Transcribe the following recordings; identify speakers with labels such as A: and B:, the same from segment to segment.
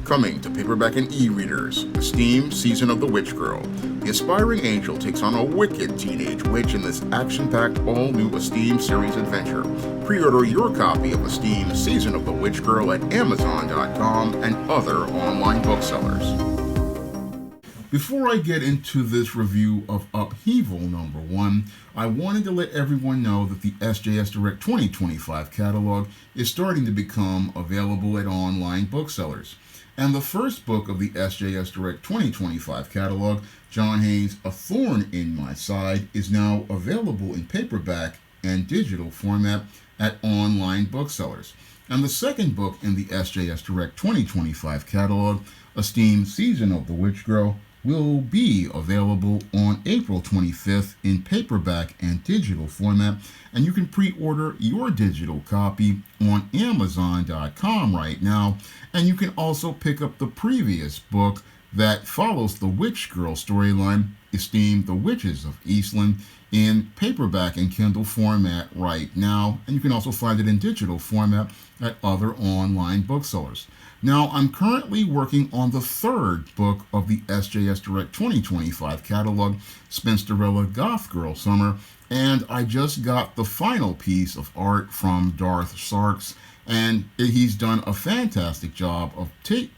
A: Coming to paperback and e-readers, Esteem Season of the Witch Girl. The aspiring angel takes on a wicked teenage witch in this action-packed all-new Esteem series adventure. Pre-order your copy of Esteem Season of the Witch Girl at Amazon.com and other online booksellers. Before I get into this review of Upheval number 1, I wanted to let everyone know that the SJS Direct 2025 catalog is starting to become available at online booksellers. And the first book of the SJS Direct 2025 catalog, John Haynes' A Thorn in My Side, is now available in paperback and digital format at online booksellers. And the second book in the SJS Direct 2025 catalog, Esteem Season of the Witch Girl, will be available on April 25th in paperback and digital format, and you can pre-order your digital copy on Amazon.com right now, and you can also pick up the previous book that follows the Witch Girl storyline, Esteem the Witches of Eastland, in paperback and Kindle format right now, and you can also find it in digital format at other online booksellers. Now, I'm currently working on the third book of the SJS Direct 2025 catalog, Spinsterella Goth Girl Summer, and I just got the final piece of art from Darth Sarks, and he's done a fantastic job of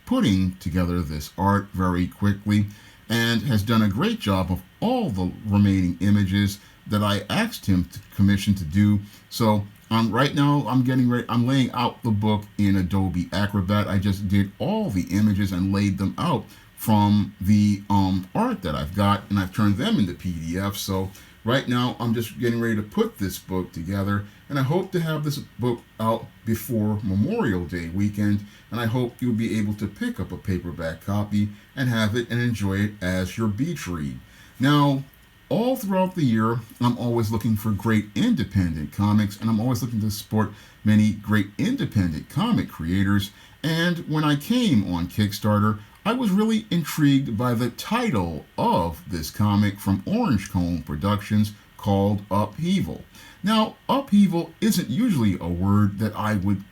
A: putting together this art very quickly, and has done a great job of all the remaining images that I asked him to commission to do. So right now I'm getting ready. I'm laying out the book in Adobe Acrobat. I just did all the images and laid them out from the art that I've got, and I've turned them into PDF. So right now I'm just getting ready to put this book together, and I hope to have this book out before Memorial Day weekend, and I hope you'll be able to pick up a paperback copy and have it and enjoy it as your beach read. Now, all throughout the year, I'm always looking for great independent comics, and I'm always looking to support many great independent comic creators. And when I came on Kickstarter, I was really intrigued by the title of this comic from Orange Cone Productions called Upheval. Now, upheaval isn't usually a word that I would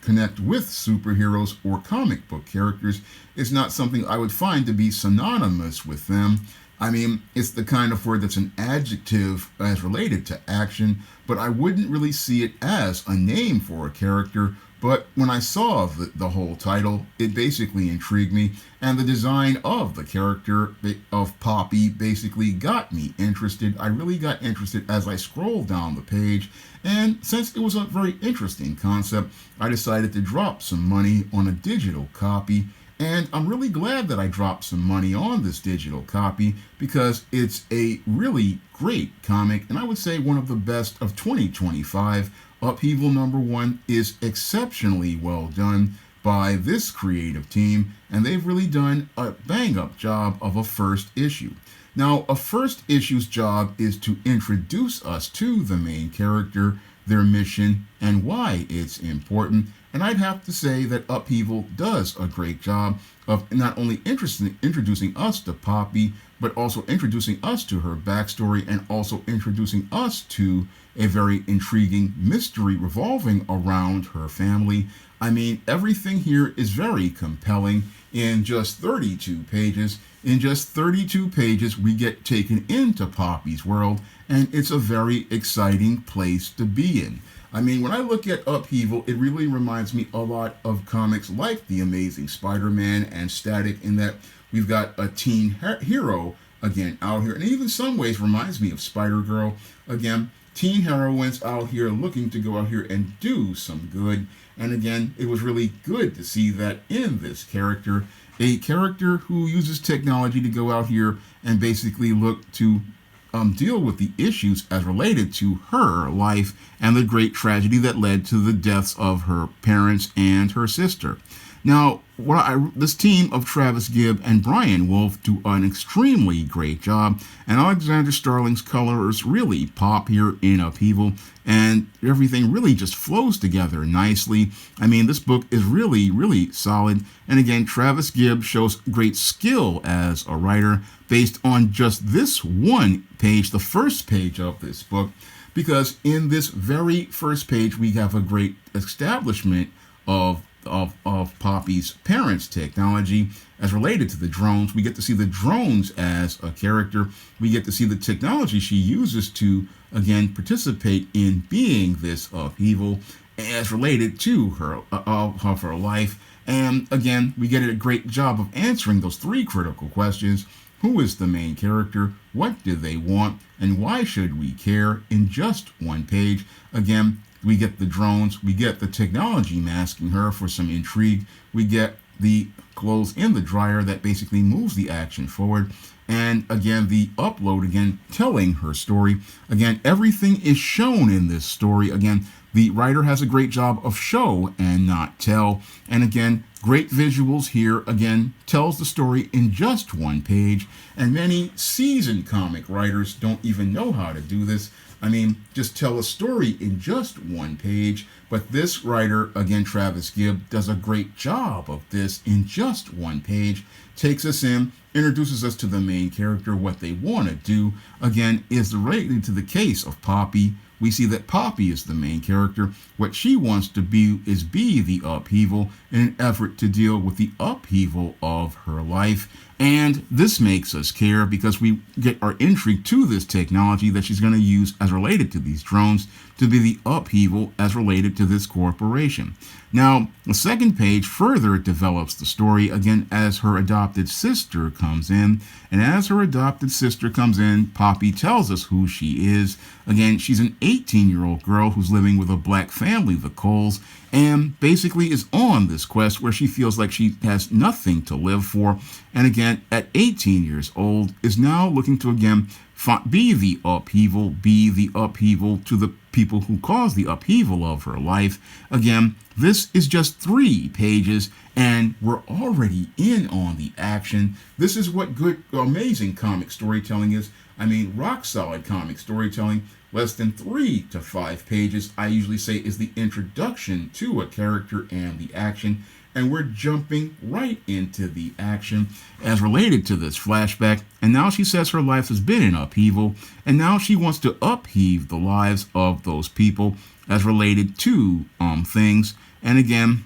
A: connect with superheroes or comic book characters. It's not something I would find to be synonymous with them. I mean, it's the kind of word that's an adjective as related to action, but I wouldn't really see it as a name for a character. But when I saw the whole title, it basically intrigued me, and the design of the character of Poppy basically got me interested. I really got interested as I scrolled down the page, and since it was a very interesting concept, I decided to drop some money on a digital copy. And I'm really glad that I dropped some money on this digital copy, because it's a really great comic, and I would say one of the best of 2025. Upheaval number 1 is exceptionally well done by this creative team, and they've really done a bang-up job of a first issue. Now, a first issue's job is to introduce us to the main character, their mission, and why it's important. And I'd have to say that Upheaval does a great job of not only introducing us to Poppy, but also introducing us to her backstory, and also introducing us to a very intriguing mystery revolving around her family. I mean, everything here is very compelling in just 32 pages. In just 32 pages, we get taken into Poppy's world, and it's a very exciting place to be in. I mean, when I look at Upheaval, it really reminds me a lot of comics like The Amazing Spider-Man and Static, in that we've got a teen hero, again, out here. And even in some ways reminds me of Spider-Girl. Again, teen heroines out here looking to go out here and do some good. And again, it was really good to see that in this character. A character who uses technology to go out here and basically look to deal with the issues as related to her life and the great tragedy that led to the deaths of her parents and her sister. Now, this team of Travis Gibb and Brian Wolf do an extremely great job, and Alexander Starling's colors really pop here in Upheaval, and everything really just flows together nicely. I mean, this book is really, really solid, and again, Travis Gibb shows great skill as a writer based on just this one page, the first page of this book, because in this very first page, we have a great establishment of of Poppy's parents' technology as related to the drones. We get to see the drones as a character. We get to see the technology she uses to, again, participate in being this upheaval as related to her of her life. And again, we get a great job of answering those three critical questions. Who is the main character? What do they want? And why should we care? In just one page. Again, we get the drones. We get the technology masking her for some intrigue. We get the clothes in the dryer that basically moves the action forward. And again, the upload, again, telling her story. Again, everything is shown in this story. Again, the writer has a great job of show and not tell. And again, great visuals here. Again, tells the story in just one page. And many seasoned comic writers don't even know how to do this. I mean, just tell a story in just one page. But this writer, again, Travis Gibb, does a great job of this in just one page. Takes us in, introduces us to the main character. What they want to do, again, is related to the case of Poppy. We see that Poppy is the main character. What she wants to be is be the upheaval in an effort to deal with the upheaval of her life. And this makes us care because we get our intrigue to this technology that she's going to use as related to these drones to be the upheaval as related to this corporation. Now, the second page further develops the story, again, as her adopted sister comes in. And as her adopted sister comes in, Poppy tells us who she is. Again, she's an 18-year-old girl who's living with a black family, the Coles, and basically is on this quest where she feels like she has nothing to live for. And again, at 18 years old, is now looking to, again, be the upheaval to the people who caused the upheaval of her life. Again, this is just 3 pages, and we're already in on the action. This is what good, amazing comic storytelling is. I mean, rock solid comic storytelling. Less than 3 to 5 pages, I usually say, is the introduction to a character and the action. And we're jumping right into the action as related to this flashback. And now she says her life has been in upheaval, and now she wants to upheave the lives of those people as related to things. And again,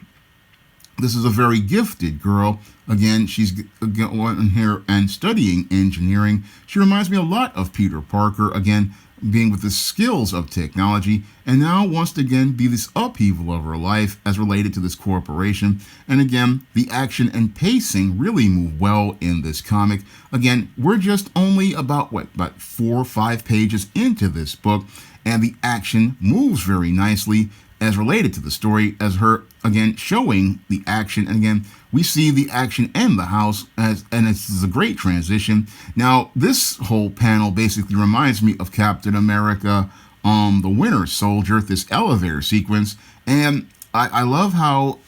A: this is a very gifted girl. Again, she's going here and studying engineering. She reminds me a lot of Peter Parker, again, being with the skills of technology, and now wants to again be this upheaval of her life as related to this corporation. And again, the action and pacing really move well in this comic. Again, we're just only about 4 or 5 pages into this book, and the action moves very nicely as related to the story, as her again showing the action. And again, we see the action in the house, and this is a great transition. Now, this whole panel basically reminds me of Captain America, the Winter Soldier, this elevator sequence. And I love how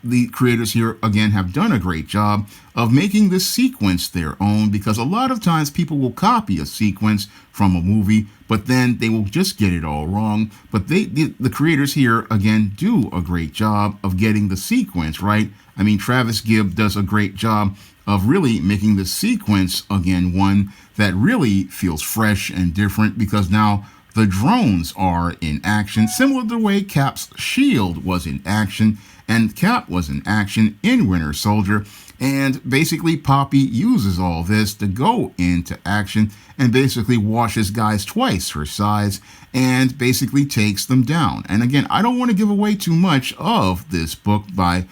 A: the creators here, again, have done a great job of making this sequence their own, because a lot of times people will copy a sequence from a movie, but then they will just get it all wrong. But the creators here, again, do a great job of getting the sequence right. I mean, Travis Gibb does a great job of really making the sequence, again, one that really feels fresh and different, because now the drones are in action, similar to the way Cap's shield was in action, and Cap was in action in Winter Soldier. And basically, Poppy uses all this to go into action and basically washes guys twice her size and basically takes them down. And again, I don't want to give away too much of this book by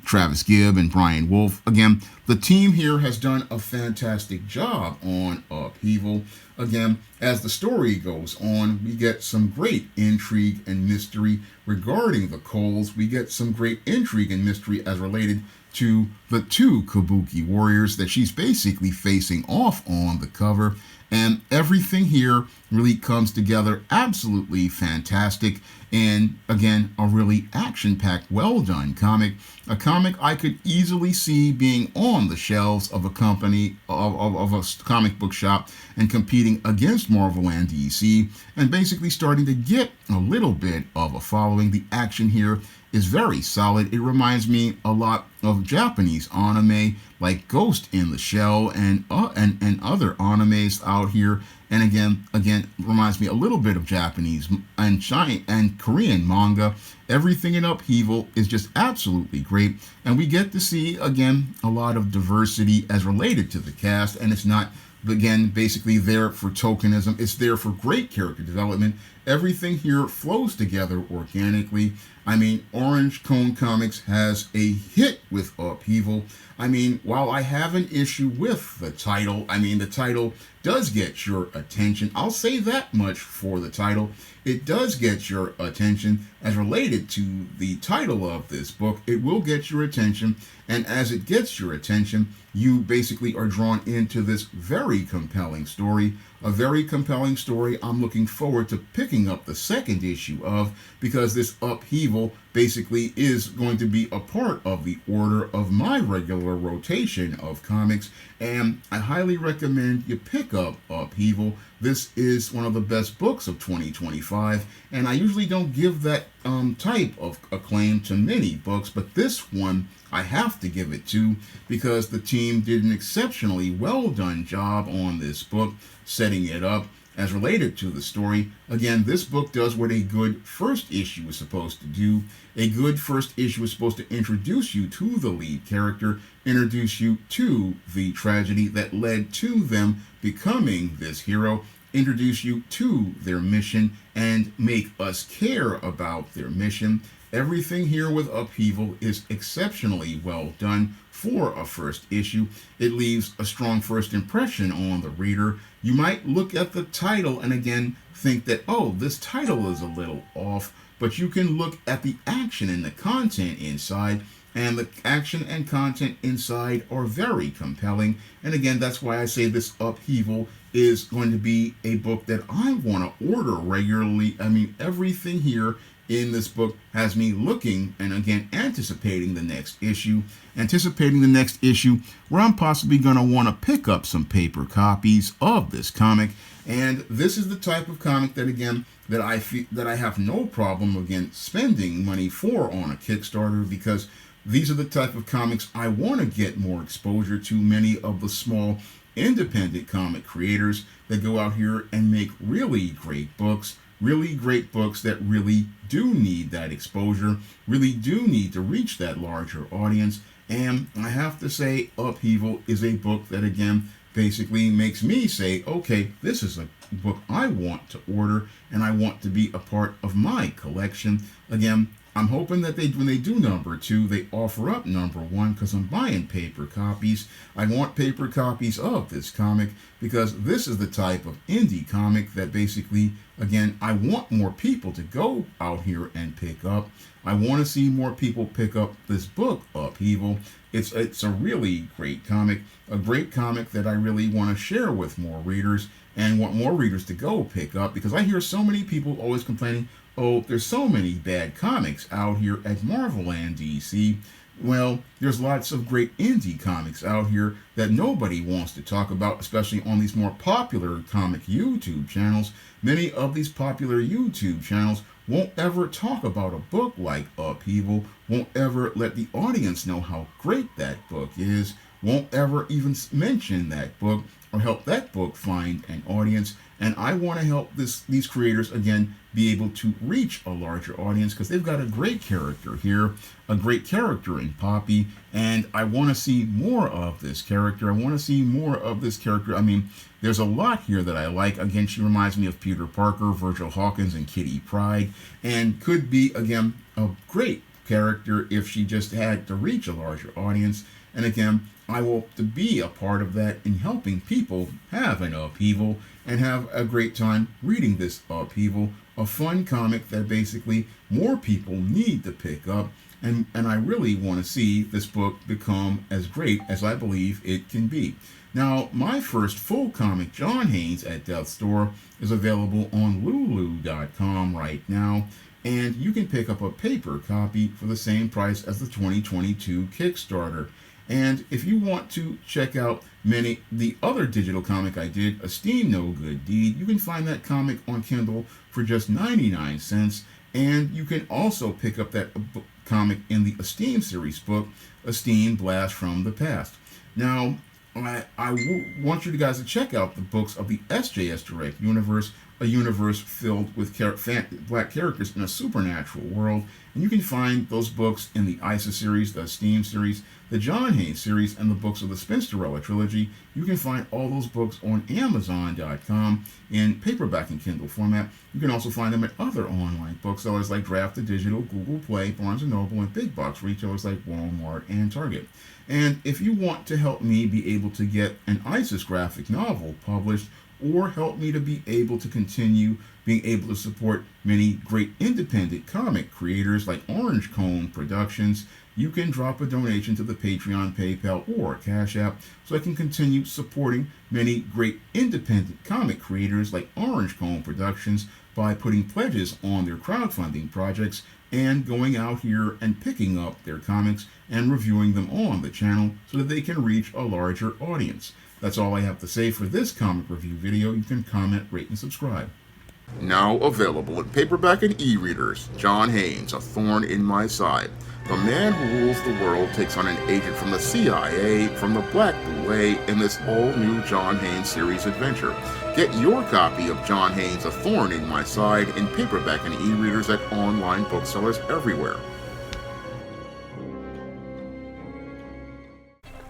A: Travis Gibb and Brian Wolf. Again, the team here has done a fantastic job on Upheaval. Again, as the story goes on, we get some great intrigue and mystery regarding the Coles. We get some great intrigue and mystery as related to the 2 Kabuki warriors that she's basically facing off on the cover. And everything here really comes together absolutely fantastic. And again, a really action-packed, well-done comic. A comic I could easily see being on the shelves of a company, of a comic book shop, and competing competing against Marvel and DC and basically starting to get a little bit of a following. The action here is very solid. It reminds me a lot of Japanese anime like Ghost in the Shell and other animes out here. And again, reminds me a little bit of Japanese and Korean manga. Everything in Upheaval is just absolutely great, and we get to see again a lot of diversity as related to the cast, and it's not again basically there for tokenism. It's there for great character development. Everything here flows together organically. I mean, Orange Cone Comics has a hit with Upheaval. I mean, while I have an issue with the title, I mean, the title does get your attention. I'll say that much for the title. It does get your attention as related to the title of this book. It will get your attention, and as it gets your attention, you basically are drawn into this very compelling story. A very compelling story I'm looking forward to picking up the second issue of, because this Upheaval basically is going to be a part of the order of my regular rotation of comics, and I highly recommend you pick up Upheaval. This is one of the best books of 2025, and I usually don't give that type of acclaim to many books, but this one I have to give it to because the team did an exceptionally well done job on this book, setting it up as related to the story. Again, this book does what a good first issue is supposed to do. A good first issue is supposed to introduce you to the lead character, introduce you to the tragedy that led to them becoming this hero, introduce you to their mission, and make us care about their mission. Everything here with Upheaval is exceptionally well done for a first issue. It leaves a strong first impression on the reader. You might look at the title and again think that, oh, this title is a little off, but you can look at the action and the content inside, and the action and content inside are very compelling. And again, that's why I say this Upheaval is going to be a book that I want to order regularly. I mean, everything here in this book has me looking and again anticipating the next issue where I'm possibly going to want to pick up some paper copies of this comic. And this is the type of comic that again that I feel that I have no problem again spending money for on a Kickstarter, because these are the type of comics I want to get more exposure to. Many of the small independent comic creators that go out here and make really great books that really do need that exposure, really do need to reach that larger audience. And I have to say, Upheaval is a book that again basically makes me say, okay, this is a book I want to order and I want to be a part of my collection. Again, I'm hoping that when they do number 2, they offer up number 1, because I'm buying paper copies. I want paper copies of this comic because this is the type of indie comic that basically, again, I want more people to go out here and pick up. I want to see more people pick up this book, Upheaval. It's a really great comic, a great comic that I really want to share with more readers and want more readers to go pick up, because I hear so many people always complaining, oh, there's so many bad comics out here at Marvel and DC. Well, there's lots of great indie comics out here that nobody wants to talk about, especially on these more popular comic YouTube channels. Many of these popular YouTube channels won't ever talk about a book like Upheaval, won't ever let the audience know how great that book is, won't ever even mention that book or help that book find an audience. And I want to help these creators, again, be able to reach a larger audience, because they've got a great character here, a great character in Poppy, and I want to see more of this character. I want to see more of this character. I mean, there's a lot here that I like. Again, she reminds me of Peter Parker, Virgil Hawkins, and Kitty Pryde, and could be, again, a great character if she just had to reach a larger audience. And again, I hope to be a part of that in helping people have an Upheaval and have a great time reading this Upheaval, a fun comic that basically more people need to pick up. And I really want to see this book become as great as I believe it can be. Now, my first full comic, John Haynes at Death's Door, is available on Lulu.com right now, and you can pick up a paper copy for the same price as the 2022 Kickstarter. And if you want to check out the other digital comic I did, A Steam No Good Deed, you can find that comic on Kindle for just 99 cents. And you can also pick up that comic in the Esteem series book, Esteem Blast from the Past. Now, I want you guys to check out the books of the SJS Direct universe, a universe filled with black characters in a supernatural world. And you can find those books in the ISA series, the Esteem series, the John Haynes series, and the books of the Spinsterella trilogy. You can find all those books on Amazon.com in paperback and Kindle format. You can also find them at other online booksellers like Draft to Digital, Google Play, Barnes & Noble, and big box retailers like Walmart and Target. And if you want to help me be able to get an ISIS graphic novel published, or help me to be able to continue being able to support many great independent comic creators like Orange Cone Productions, you can drop a donation to the Patreon, PayPal, or Cash App so I can continue supporting many great independent comic creators like Orange Cone Productions by putting pledges on their crowdfunding projects and going out here and picking up their comics and reviewing them on the channel so that they can reach a larger audience. That's all I have to say for this comic review video. You can comment, rate, and subscribe. Now available in paperback and e-readers, John Haynes, A Thorn in My Side. The man who rules the world takes on an agent from the CIA from the Black Boule in this all-new John Haynes series adventure. Get your copy of John Haynes' A Thorn in My Side in paperback and e-readers at online booksellers everywhere.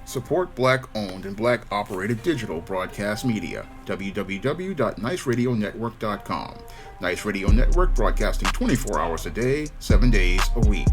A: Support Black-owned and Black-operated digital broadcast media. www.niceradionetwork.com. Nice Radio Network, broadcasting 24 hours a day, 7 days a week.